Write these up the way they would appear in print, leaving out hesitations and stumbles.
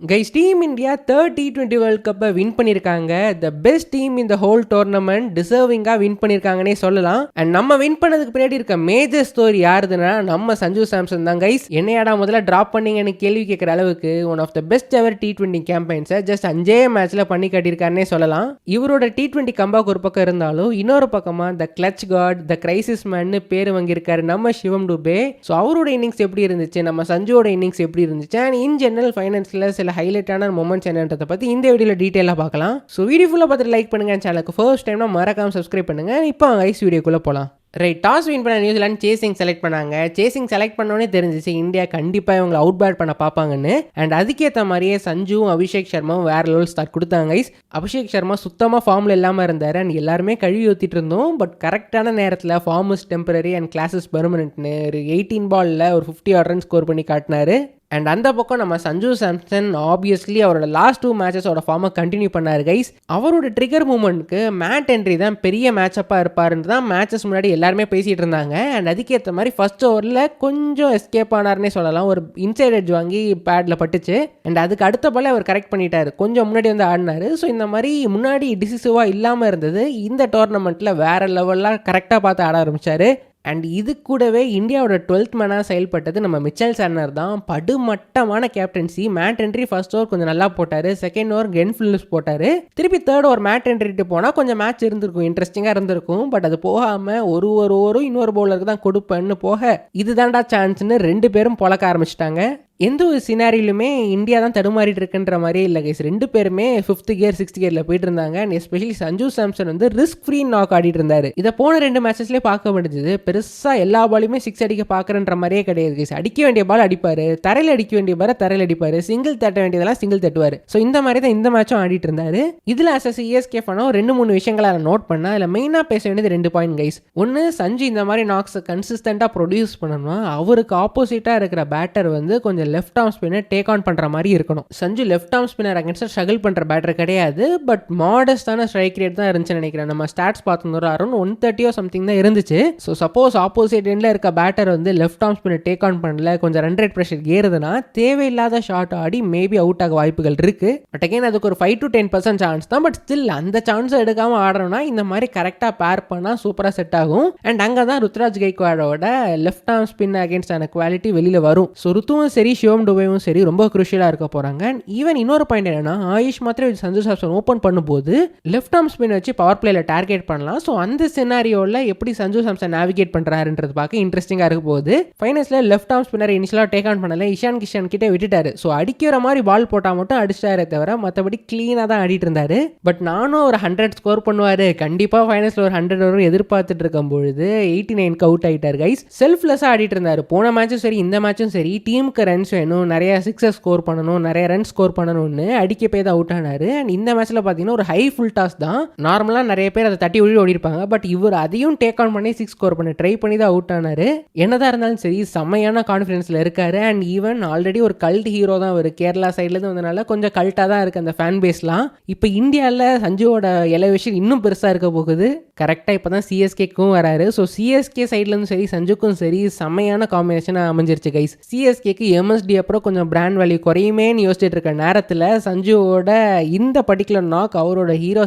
Guys, team India third T20 world கப்பை win பண்ணியிருக்காங்க. The best team இந்த whole tournament, டிசர்விங்காக win பண்ணியிருக்காங்கன்னே சொல்லலாம். And நம்ம வின் பண்ணதுக்கு பின்னாடி இருக்க மேஜர் ஸ்டோரி யாருதுன்னா நம்ம சஞ்சு சாம்சன் தான். கைஸ், என்னையாடா முதல்ல ட்ராப் பண்ணீங்கன்னு கேள்வி கேட்குற அளவுக்கு one of the best ever T20 கேம்பெயின்ஸை ஜஸ்ட் 5 மேட்ச்ல பண்ணி காட்டியிருக்காருன்னே சொல்லலாம். இவரோட T20 கம்பேக் ஒரு பக்கம் இருந்தாலும் இன்னொரு பக்கமா the clutch god, the crisis மேன்னு பேர் வாங்கியிருக்காரு நம்ம சிவம் டுபே. ஸோ அவரோட இன்னிங்ஸ் எப்படி இருந்துச்சு, நம்ம சஞ்சுவோட இன்னிங்ஸ் எப்படி இருந்துச்சு, அண்ட் இன் ஜெனரல் ஃபைனல்ஸில் சில ஹைலைட்டான மொமெண்ட்ஸ் என்னன்றதை பற்றி இந்த வீடியோவில் டீட்டெயிலாக பார்க்கலாம். ஸோ வீடியோ ஃபுல்லாக பார்த்துட்டு லைக் பண்ணுங்க, சேனலுக்கு ஃபர்ஸ்ட் டைம்னா மறக்காம சப்ஸ்கிரைப் பண்ணுங்க. இப்போ ஐஸ் வீடியோக்குள்ளே போகலாம். ரைட், டாஸ் வின் பண்ண நியூசிலாந்து சேசிங் செலக்ட் பண்ணாங்க. சேசிங் செலக்ட் பண்ணோன்னே தெரிஞ்சிச்சு இந்தியா கண்டிப்பாக இவங்களை அவுட் பேட் பண்ண பார்ப்பாங்கன்னு. அண்ட் அதுக்கேற்ற மாதிரியே சஞ்சுவும் அபிஷேக் சர்மாவும் வேற லெவல் ஸ்டார்ட் கொடுத்தாங்க. கைஸ், அபிஷேக் சர்மா சுத்தமாக ஃபார்மில் இல்லாமல் இருந்தார். அண்ட் எல்லாருமே கழுவி ஊற்றிட்டு இருந்தோம். பட் கரெக்டான நேரத்தில் form is temporary and classes பெர்மனன்ட்னு ஒரு 18 பாலில் ஒரு 50 ரன் ஸ்கோர் பண்ணி காட்டினாரு. அண்ட் அந்த பக்கம் நம்ம சஞ்சு சாம்சன் ஆப்வியஸ்லி அவரோட லாஸ்ட் 2 மேட்சஸோட ஃபார்மை கண்டினியூ பண்ணார். கைஸ், அவரோட ட்ரிகர் மூமெண்ட்க்கு மேட் ஹென்ரி தான் பெரிய மேட்சப்பாக இருப்பாருன்னு தான் மேட்சஸ் முன்னாடி எல்லாருமே பேசிகிட்டு இருந்தாங்க. அண்ட் அதுக்கேற்ற மாதிரி ஃபர்ஸ்ட் ஓவரில் கொஞ்சம் எஸ்கேப் ஆனார்னே சொல்லலாம். ஒரு இன்சைட் எட்ஜ் வாங்கி பேடில் பட்டுச்சு. அண்ட் அதுக்கு அடுத்த பாலே அவர் கரெக்ட் பண்ணிட்டாரு, கொஞ்சம் முன்னாடி வந்து ஆடினார். ஸோ இந்த மாதிரி முன்னாடி டிசிசிவாக இல்லாமல் இருந்தது. இந்த டோர்னமெண்ட்டில் வேறு லெவலில் கரெக்டாக பார்த்து ஆட ஆரம்பித்தார். அண்ட் இது கூடவே இந்தியாவோட 12th மேனாக செயல்பட்டது நம்ம மிச்சல் சார்னர் தான். படுமட்டமான captaincy. Matt Henry first over கொஞ்சம் நல்லா போட்டார், செகண்ட் ஓவர் கென் ஃபில்லிப்ஸ் போட்டார், திருப்பி தேர்ட் ஓவர் மேட் ஹென்ரிட்டு போனால் கொஞ்சம் மேட்ச் இருந்திருக்கும், இன்ட்ரெஸ்டிங்காக இருந்திருக்கும். பட் அது போகாமல் ஒரு ஓவரும் இன்னொரு பவுலருக்கு தான் கொடுப்பேன்னு போக இதுதான்டா சான்ஸ்னு 2 பேரும் பொழக்க ஆரம்பிச்சிட்டாங்க. எந்த ஒரு சினாரியிலுமே இந்தியா தான் தடுமாறிட்டு இருக்குன்ற மாதிரியே இல்லை கைஸ். 2 பேருமே 5th கியர் 6th கியரில் போயிட்டு இருந்தாங்க. அண்ட் எஸ்பெஷலி சஞ்சு சாம்சன் வந்து ரிஸ்க் ஃப்ரீ நாக் ஆடிட்டு இருந்தார். இதை போன 2 மேட்சஸ்லேயே பார்க்க முடிஞ்சது. பெருசாக எல்லா பாலையுமே 6 அடிக்க பார்க்குறன்ற மாதிரியே கிடையாது கைஸ். அடிக்க வேண்டிய பால் அடிப்பார், தரையில் அடிக்க வேண்டிய பால் தரையில் அடிப்பார், சிங்கிள் தட்ட வேண்டியதெல்லாம் சிங்கிள் தட்டுவார். ஸோ இந்த மாதிரி தான் இந்த மேட்சும் ஆடிட்டு இருந்தார். இதில் அஸ் சிஎஸ்கே ஃபனோ 2-3 விஷயங்களை நோட் பண்ணால் அதில் மெயினாக பேச வேண்டியது 2 பாயிண்ட் கைஸ். ஒன்று, சஞ்சு இந்த மாதிரி நாக்ஸை கன்சிஸ்டண்ட்டாக ப்ரொடியூஸ் பண்ணணும்னா அவருக்கு ஆப்போசிட்டாக இருக்கிற பேட்டர் வந்து கொஞ்சம் left arm spinner take on பண்ற மாதிரி இருக்கணும். Sanju left arm spinner against struggle பண்ற பேட்டர் கிடையாது. பட் மாடஸ்டான ஸ்ட்ரைக் ரேட் தான் இருந்துச்சு நினைக்கிறேன். நம்ம ஸ்டாட்ஸ் பார்த்தோம், அரௌண்ட் 130 சம்திங் தான் இருந்துச்சு. ஸோ சப்போஸ் ஆப்போசிட் எண்ட்ல இருக்க பேட்டர் வந்து left arm spinner take on பண்ணல, கொஞ்சம் ரன் ரேட் ப்ரெஷர் ஏறுதுன்னா தேவையில்லாத ஷாட் ஆடி மேபி அவுட் ஆக வாய்ப்புகள் இருக்கு. பட் அகைன் அதுக்கு ஒரு 5 to 10% சான்ஸ் தான். பட் ஸ்டில் அந்த சான்ஸை எடுக்காம ஆடுறோம்னா இந்த மாதிரி கரெக்டாக பேர் பண்ணா சூப்பரா செட் ஆகும். அண்ட் அங்கே தான் ருத்ராஜ் கைக்வாடோட லெஃப்ட் ஆர்ம் ஸ்பின் அகைன்ஸ்டான குவாலிட்டி வெளியில வரும். ஸோ ருத்துவும் சரி சிவம் டுபேவும் சரி ரொம்ப குரூஷியலாக இருக்க போகிறாங்க. ஈவன் இன்னொரு பாயிண்ட் என்னன்னா, ஆயுஷ் மாத்திரம் சஞ்சு சாம்சன் ஓப்பன் பண்ணும்போது லெஃப்ட் ஆர்ம் ஸ்பின் வச்சு பவர் பிளேல டார்கெட் பண்ணலாம். ஸோ அந்த சினாரியோவில் எப்படி சஞ்சு சாம்சன் நேவிகேட் பண்ணுறாருன்றது பார்க்க இன்ட்ரெஸ்டிங்காக இருக்க போகுது. ஃபைனல்ஸில் லெஃப்ட் ஆர்ம் ஸ்பின்னர் இனிஷியலாக டேக் ஆன் பண்ணல, இஷான் கிஷன் கிட்டே விட்டுட்டாரு. ஸோ அடிக்கிற மாதிரி பால் போட்டால் மட்டும் அடிச்சிட்டாரே தவிர மற்றபடி க்ளீனாக தான் ஆடிட்டு இருந்தாரு. பட் நானும் ஒரு 100 ஸ்கோர் பண்ணுவார், கண்டிப்பாக ஃபைனல்ஸில் ஒரு 100 வரும் எதிர்பார்த்துட்டு இருக்கும் பொழுது 89க்கு அவுட் ஆகிட்டார் கைஸ். செல்ஃப்லெஸ்ஸாக ஆடிட்டு இருந்தார். போன மேட்சும் சரி இந்த மேட்சும் சரி டீமுக்கு ரன்ஸ் வேணும், நிறைய 6 ஸ்கோர் பண்ணணும், நிறைய ரன் ஸ்கோர் பண்ணணும்னு அடிக்க போய் தான் அவுட் ஆனாரு. அண்ட் இந்த மேட்ச்ல பார்த்தீங்கன்னா ஒரு ஹை ஃபுல் டாஸ் தான். நார்மலாக நிறைய பேர் அதை தட்டி ஓடி இருப்பாங்க. பட் இவர் அதையும் டேக் ஆன் பண்ணி 6 ஸ்கோர் பண்ணி ட்ரை பண்ணி தான் அவுட் ஆனாரு. என்னதான் இருந்தாலும் சரி செம்மையான கான்ஃபிடன்ஸ்ல இருக்காரு. அண்ட் ஈவன் ஆல்ரெடி ஒரு கல்ட் ஹீரோ தான் அவர். கேரளா சைட்லேருந்து வந்தனால கொஞ்சம் கல்ட்டாக தான் இருக்கு அந்த ஃபேன் பேஸ்லாம். இப்போ இந்தியாவில் சஞ்சுவோட எலவேஷன் இன்னும் பெருசாக இருக்க போகுது. கரெக்டாக இப்போ தான் சிஎஸ்கேக்கும் வராரு. ஸோ சிஎஸ்கே சைட்லேருந்து சரி சஞ்சுக்கும் சரி செம்மையான காம்பினேஷனாக அமைஞ்சிருச்சு கைஸ். சிஎஸ்கேக்கு எம்எஸ்டி அப்புறம் கொஞ்சம் பிராண்ட் வேல்யூ குறையுமேன்னு யோசிச்சுட்டு இருக்க நேரத்தில் சஞ்சுவோட இந்த பர்டிகுலர் நாக் அவரோட ஹீரோ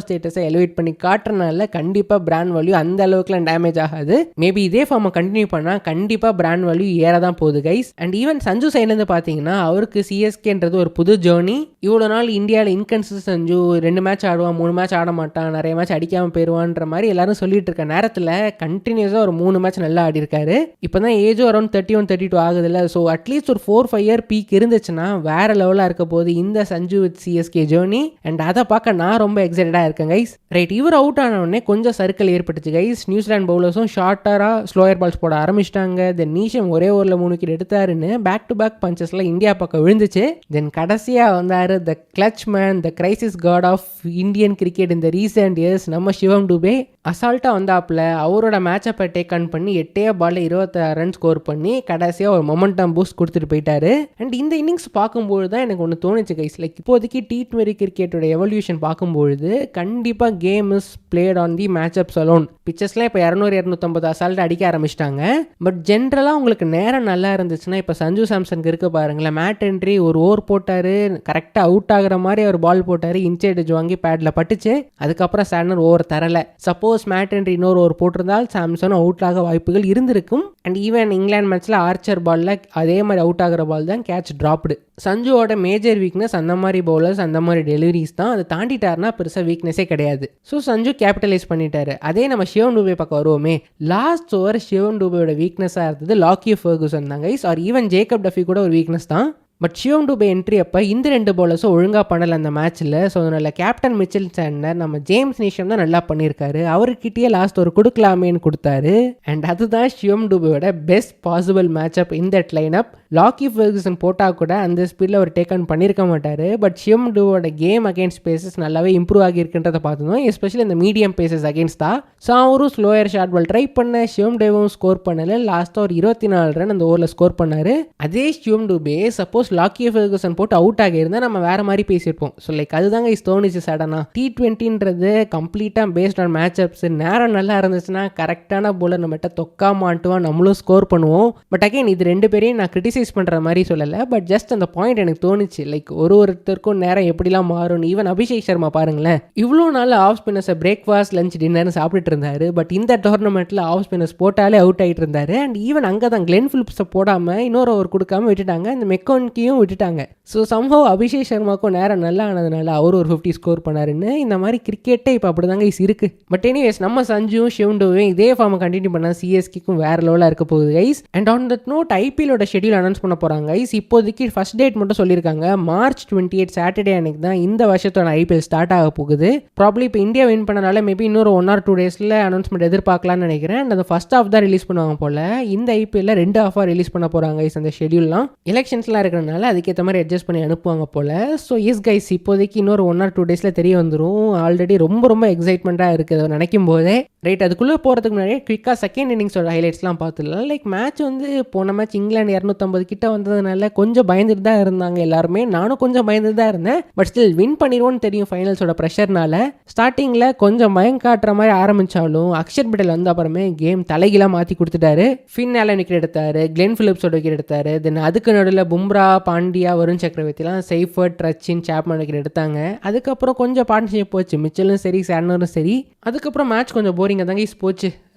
ஸ்டேட்டஸை எலிவேட் பண்ணி காட்டுறதுனால கண்டிப்பாக பிராண்ட் வேல்யூ அந்த அளவுக்குலாம் டேமேஜ் ஆகாது. மேபி இதே ஃபார்மை கண்டினியூ பண்ணால் கண்டிப்பாக பிராண்ட் வேல்யூ ஏற தான் போகுது கைஸ். அண்ட் ஈவன் சஞ்சு சைட்லேருந்து பார்த்தீங்கன்னா அவருக்கு சிஎஸ்கேன்றது ஒரு புது ஜேர்னி. இவ்வளோ நாள் இந்தியாவில் இன்கன்சிஸ்டன்ட் சஞ்சு 2 மேட்ச் ஆடுவான், 3 மேட்ச் ஆட மாட்டான், நிறைய மேட்ச் அடிக்காமல் போயிடுவான்ற மாதிரி எல்லாரும் சொல்லிட்டு இருக்க நேரத்தில் கண்டினியூஸாக ஒரு 3 மேட்ச் நல்லா ஆடி இருக்காரு. இப்போ தான் ஏஜும் அரௌண்ட் 31-32 ஆகுதுல்ல. ஸோ அட்லீஸ்ட் ஒரு 4-5 இயர் பீக் இருந்துச்சுன்னா வேற லெவலாக இருக்க போது இந்த Sanju with CSK journey. And அதை பார்க்க நான் ரொம்ப எக்ஸைட்டடாக இருக்கேன் கைஸ். ரைட், இவர் அவுட் ஆன உடனே கொஞ்சம் சர்க்கிள் ஏற்பட்டுச்சு கைஸ். நியூசிலாந்து பவுலர்ஸும் ஷார்ட்டராக ஸ்லோயர் பால்ஸ் போட ஆரம்பிச்சிட்டாங்க. தென் நீஷம் ஒரே ஓவரில் 3 விக்கெட் எடுத்தாருன்னு பேக் டு பேக் பஞ்சஸ்ல இந்தியா பக்கம் விழுந்துச்சு. தென் கடைசியாக வந்தாரு the clutch man, the crisis god of Indian cricket இந்த ரீசெண்ட் இயர்ஸ் நம்ம சிவம் டுபே. அசால்ட்டாக வந்தாப்புல அவரோட மேட்சப்பை டேக் ஆன் பண்ணி 8 பால்ல 26 ரன் ஸ்கோர் பண்ணி கடைசியாக ஒரு மொமெண்டம் பூஸ்ட் கொடுத்துட்டு போயிட்டாரு. கொடுத்தாரு. அண்ட் இந்த இன்னிங்ஸ் பார்க்கும்போது தான் எனக்கு ஒன்று தோணுச்சு கைஸ், லைக் இப்போதைக்கு T20 கிரிக்கெட்டோட எவல்யூஷன் பார்க்கும்பொழுது கண்டிப்பாக game is played on the match ups alone. பிச்சர்ஸ்லாம் இப்போ 200-250 அசால்ட் அடிக்க ஆரம்பிச்சிட்டாங்க. பட் ஜென்ரலாக உங்களுக்கு நேரம் நல்லா இருந்துச்சுன்னா இப்போ சஞ்சு சாம்சனுக்கு இருக்க பாருங்களேன், மேட் என்ட்ரி ஒரு ஓவர் போட்டார், கரெக்டாக அவுட் ஆகிற மாதிரி அவர் பால் போட்டார், இன்சைட் வாங்கி பேட்டில் பட்டுச்சு. அதுக்கப்புறம் சாட்னர் ஓவர் தரலை. சப்போஸ் மேட் என்ட்ரி இன்னொரு ஓவர் போட்டிருந்தால் சாம்சன் அவுட் ஆக வாய்ப்புகள் இருந்திருக்கும். அண்ட் ஈவன் இங்கிலாந்து மேட்ச்சில் ஆர்ச்சர் பாலில் அதே மாதிரி அவுட் ஆகிற பால் தான் கேட்ச் ட்ராப்டு. சஞ்சுவோட மேஜர் வீக்னஸ் அந்த மாதிரி பவுலர்ஸ், அந்த மாதிரி டெலிவரிஸ் தான். அதை தாண்டிட்டாருன்னா பெருசாக வீக்னஸே கிடையாது. ஸோ சஞ்சு கேபிட்டலைஸ் பண்ணிட்டாரு. அதே நம்ம சிவம் டூபே பக்கம் வருவோமே, லாஸ்ட் ஓவர் சிவம் டூபேயோட வீக்னஸாக இருந்தது லாக்கி ஃபர்கூசன் தாங்க, ஆர் ஈவன் ஜேக்கப் டஃபி கூட ஒரு வீக்னஸ் தான். பட் சிவம் டூபே என்ட்ரி அப்போ இந்த 2 பவுலர்ஸும் ஒழுங்காக பண்ணலை அந்த மேட்ச்சில். ஸோ அதனால் கேப்டன் மிச்சல் சாண்டர் நம்ம ஜேம்ஸ் நீஷம் தான் நல்லா பண்ணியிருக்காரு. அவர்கிட்டயே லாஸ்ட் ஒரு கொடுக்கலாமேன்னு கொடுத்தாரு. அண்ட் அதுதான் சிவம் டூபேயோட best possible match up in that line up. Lockie Ferguson போட்டால் கூட அந்த ஸ்பீடில் அவர் டேக் ஆன் பண்ணியிருக்க மாட்டார். பட் சிவம் டூவோட கேம் அகேன்ஸ்ட் பேசஸ் நல்லாவே இம்ப்ரூவ் ஆகியிருக்குன்றதை பார்த்துருந்தோம், எஸ்பெஷலி இந்த மீடியம் பேசஸ் அகேன்ஸ்ட் தான். ஸோ அவரும் ஸ்லோயர் ஷார்ட் பால் ட்ரை பண்ண, சிவம் டூபேவும் ஸ்கோர் பண்ணல. லாஸ்ட்டாக ஒரு 24 ரன் அந்த ஓவரில் ஸ்கோர் பண்ணார். அதே சிவம் டூபே சப்போஸ் லாக்கி ஃபர்கூசன் போட்டு அவுட் ஆகியிருந்தால் நம்ம வேறு மாதிரி பேசியிருப்போம். ஸோ லைக் அதுதாங்க தோணுச்சு சடனாக. T20ன்றது கம்ப்ளீட்டாக பேஸ்ட் ஆன் மேட்ச் அப்ஸ். நேரம் நல்லா இருந்துச்சுன்னா கரெக்டான போலர் நம்மகிட்ட தொக்கா மாட்டுவான், நம்மளும் ஸ்கோர் பண்ணுவோம். பட் அகைன் இது 2 பேரையும் நான் கிரிட்டிசைஸ் பண்ணுற மாதிரி சொல்லலை. பட் ஜஸ்ட் அந்த பாயிண்ட் எனக்கு தோணுச்சு, லைக் ஒருத்தருக்கும் நேரம் எப்படிலாம் மாறும். ஈவன் அபிஷேக் சர்மா பாருங்களேன், இவ்வளோ நாள் ஆஃப் ஸ்பின்னர்ஸை பிரேக்ஃபாஸ்ட் லஞ்ச் டின்னர்னு சாப்பிட்டுட்டு இருந்தாரு. பட் இந்த டோர்னமெண்ட்டில் ஆஃப் ஸ்பின்னர்ஸ் போட்டாலே அவுட் ஆகிட்டு இருந்தாரு. அண்ட் ஈவன் அங்கே தான் கிளென் பிலிப்ஸை போடாமல் இன்னொரு ஓவர் கொடுக்காம விட்டுட்டாங்க, இந்த மெக்கோன்கியும் விட்டுட்டாங்க. ஸோ சம்ஹவ் அபிஷேக் சர்மாக்கும் நேரம் நல்லா ஆனதுனால அவர் ஒரு 50 ஸ்கோர் பண்ணாருன்னு. இந்த மாதிரி கிரிக்கெட்டே இப்போ அப்படி தாங்க இருக்கு. பட் எனிவேஸ் நம்ம சஞ்சுவும் சிவம் டூபேவும் இதே ஃபார்மை கண்டினியூ பண்ணால் சிஎஸ்கேக்கும் வேற லெவலாக இருக்க போகுது guys. And on that note ஐபிஎலோட ஷெட்யூல் அனௌன்ஸ் பண்ண போகிறாங்க கைஸ். இப்போதைக்கு ஃபர்ஸ்ட் டேட் மட்டும் சொல்லியிருக்காங்க, March 28 சாட்டர்டே அன்னைக்கு தான் இந்த வருஷத்தோட ஐபிஎல் ஸ்டார்ட் ஆக போகுது. ப்ராப்ளி இப்போ இந்தியா வின் பண்ணனால மேபி இன்னொரு 1 or 2 டேஸில் அனௌன்ஸ்மெண்ட் எதிர்பார்க்கலாம்னு நினைக்கிறேன். அந்த ஃபர்ஸ்ட் ஹாஃப் தான் ரிலீஸ் பண்ணுவாங்க போல. இந்த ஐபிஎல்ல 2 ஹாஃபாக ரிலீஸ் பண்ண போகிறாங்க கைஸ். அந்த ஷெட்யூல்லாம் எலெக்ஷன்ஸ்லாம் இருக்கிறனால அதுக்கேற்ற மாதிரி அட்ஜஸ்ட் பண்ணி அனுப்புவாங்க போல. ஸோ எஸ் கைஸ், இப்போதைக்கு இன்னொரு 1 or 2 டேஸில் தெரிய வந்துடும். ஆல்ரெடி ரொம்ப எக்ஸைட்மெண்ட்டாக இருக்குது நினைக்கும் போதே. ரைட், அதுக்குள்ளே போகிறதுக்கு முன்னாடியே குயிக்காக செகண்ட் இன்னிங்ஸோட ஹைலைட்ஸ்லாம் பார்த்துடலாம். லைக் மேட்ச் வந்து போன மேட்ச் இங்கிலாந்து 250 கிட்ட வந்ததுனால கொஞ்சம் பயந்துட்டு தான் இருந்தாங்க எல்லாருமே. நானும் கொஞ்சம் பயந்துட்டு தான் இருந்தேன். பட் ஸ்டில் வின் பண்ணிடுவோன்னு தெரியும் ஃபைனல்ஸோட ப்ரெஷர்னால. ஸ்டார்டிங்கில் கொஞ்சம் பயம் காட்டுற மாதிரி ஆரம்பித்தாலும் அக்ஷர் பட்டேல் வந்து அப்புறமே கேம் தலைகீழாக மாற்றி கொடுத்துட்டாரு. ஃபின் ஆலன் விக்கெட் எடுத்தார், கிளென் பிலிப்ஸோட விக்கெட் எடுத்தார். தென் அதுக்கு நடுவில் பும்ரா, பாண்டியா, வருண் சக்கரவர்த்திலாம் சைஃபர்ட், ரச்சின், சாப்மன் விக்கெட் எடுத்தாங்க. அதுக்கப்புறம் கொஞ்சம் பார்ட்னர்ஷிப் போச்சு, மிச்சலும் சரி சாட்னரும் சரி. அதுக்கப்புறம் மேட்ச் கொஞ்சம் போரிங்காக தாங்க போச்சு,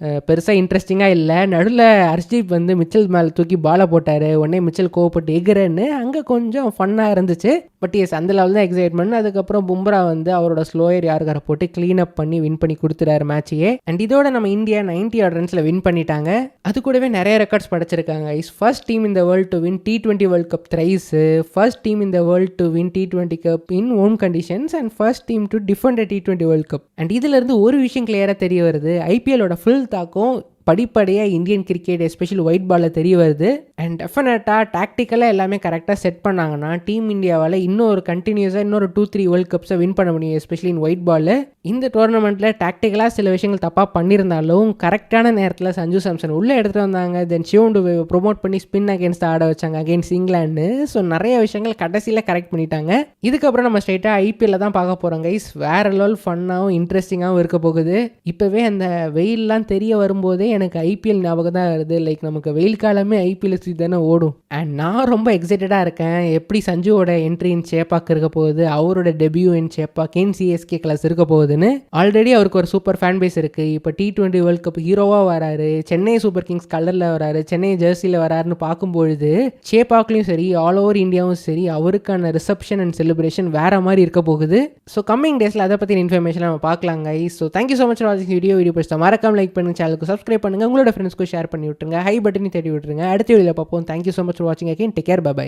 பெருசாக இன்ட்ரெஸ்டிங்காக இல்லை. நடுவில் ஹர்ஷ்தீப் வந்து மிச்சல் மேலே தூக்கி பாலை போட்டார். உடனே மிச்சல் கோவப்பட்டு எகிறன்னு அங்கே கொஞ்சம் ஃபன்னாக இருந்துச்சு. பட் எஸ் அந்த லெவல் தான் எக்ஸைட்மெண்ட். அதுக்கப்புறம் பும்ரா வந்து அவரோட ஸ்லோயர் யாருக்கார போட்டு க்ளீன் அப் பண்ணி வின் பண்ணி கொடுத்துட்டாரு மேட்சையே. அண்ட் இதோட நம்ம இந்தியா 90 odd ரன்ஸில் வின் பண்ணிட்டாங்க. அது கூடவே நிறைய ரெக்கார்ட்ஸ் படைச்சிருக்காங்க. First team in the world to win T20 world cup thrice, first team in the world to win T20 cup in own conditions and first team to defend T20 world cup. And இதிலிருந்து ஒரு விஷயம் கிளியராக தெரிய வருது, ஐபிஎலோட full தாக்கம் படிப்படியாக Indian cricket especially white பாலில் தெரிய வருது. அண்ட் டெஃபினட்டாக டாக்டிக்கலாக எல்லாமே கரெக்டாக செட் பண்ணாங்கன்னா டீம் இந்தியாவால் இன்னொரு கண்டினியூஸாக இன்னொரு 2-3 வேர்ல்ட் கப்ஸை வின் பண்ண முடியும், எஸ்பெஷலி இன் ஒயிட் பால். இந்த டோர்னமெண்ட்டில் டாக்டிக்கலாக சில விஷயங்கள் தப்பாக பண்ணியிருந்தாலும் கரெக்டான நேரத்தில் சஞ்சு சாம்சன் உள்ளே எடுத்துகிட்டு வந்தாங்க. தென் சிவம் டூபே ப்ரொமோட் பண்ணி ஸ்பின் அகேன்ஸ்ட் ஆட வச்சாங்க அகேன்ஸ்ட் இங்கிலாந்து. ஸோ நிறைய விஷயங்கள் கடைசியில் கரெக்ட் பண்ணிட்டாங்க. இதுக்கப்புறம் நம்ம ஸ்ட்ரைட்டாக ஐபிஎல்ல தான் பார்க்க போகிறோம் கைஸ். வேற லெவல் ஃபன்னாகவும் இன்ட்ரெஸ்டிங்காகவும் இருக்க போகுது. இப்போவே அந்த வெயிலெலாம் தெரிய வரும்போதே எனக்கு ஐபிஎல் ஞாபகம் தான் வருது. லைக் நமக்கு வெயில் காலமே ஐபிஎல் சுற்றி தானே ஓடும். அண்ட் நான் ரொம்ப எக்ஸைட்டடாக இருக்கேன். எப்படி சஞ்சுவோட என்ட்ரி இன் சேப்பாக் இருக்க போகுது, அவரோட debut in Chepauk in CSK class இருக்க போகுதுன்னு. ஆல்ரெடி அவருக்கு ஒரு சூப்பர் ஃபேன் பேஸ் இருக்குது. இப்போ T20 வேர்ல்ட் கப் ஹீரோவாக வராரு, சென்னை சூப்பர் கிங்ஸ் கலரில் வராரு, சென்னை ஜெர்சியில் வராருன்னு பார்க்கும்பொழுது சேப்பாக்லையும் சரி ஆல் ஓவர் இந்தியாவும் சரி அவருக்கான ரிசப்ஷன் அண்ட் செலிப்ரேஷன் வேற மாதிரி இருக்க போகுது. ஸோ கம்மிங் டேஸில் அதை பற்றி இன்ஃபர்மேஷன் நம்ம பார்க்கலாங்க. So thank you so much for வாட்சிங் வீடியோ பிடிச்சா மறக்காம லைக் பண்ணுங்க, சேனலுக்கு சப்ஸ்கிரைப் பண்ணுங்க, உங்களோட ஃப்ரெண்ட்ஸ்க்கு ஷேர் பண்ணி விட்டுருங்க, ஹை பட்டனை தேடி விட்டுருங்க. அடுத்த வீடியோவில் பார்ப்போம். தேங்க்யூ ஸோ மச் ஃபார் வாட்சிங் again. Take care, bye by.